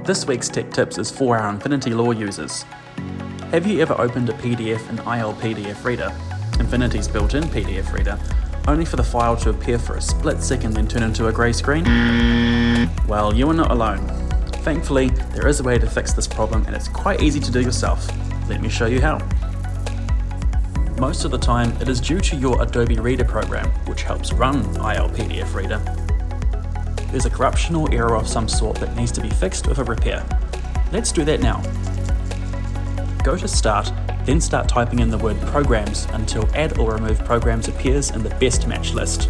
This week's Tech Tips is for our Infinitylaw users. Have you ever opened a PDF in ILPDFreader, Infinity's built-in PDF reader, only for the file to appear for a split second then turn into a grey screen? Well, you are not alone. Thankfully, there is a way to fix this problem and it's quite easy to do yourself. Let me show you how. Most of the time, it is due to your Adobe Reader program, which helps run ILPDFreader. There's a corruption or error of some sort that needs to be fixed with a repair. Let's do that now. Go to Start, then start typing in the word Programs until Add or Remove Programs appears in the Best Match list.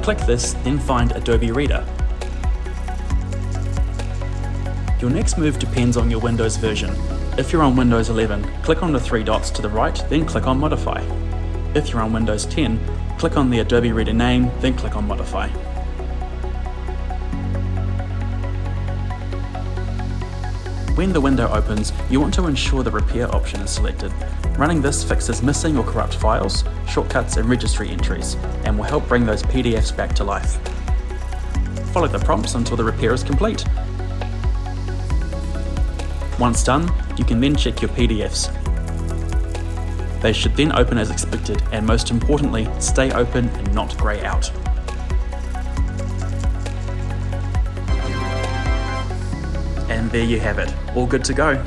Click this, then find Adobe Reader. Your next move depends on your Windows version. If you're on Windows 11, click on the three dots to the right, then click on Modify. If you're on Windows 10, click on the Adobe Reader name, then click on Modify. When the window opens, you want to ensure the Repair option is selected. Running this fixes missing or corrupt files, shortcuts and registry entries, and will help bring those PDFs back to life. Follow the prompts until the repair is complete. Once done, you can then check your PDFs. They should then open as expected and, most importantly, stay open and not grey out. And there you have it, all good to go.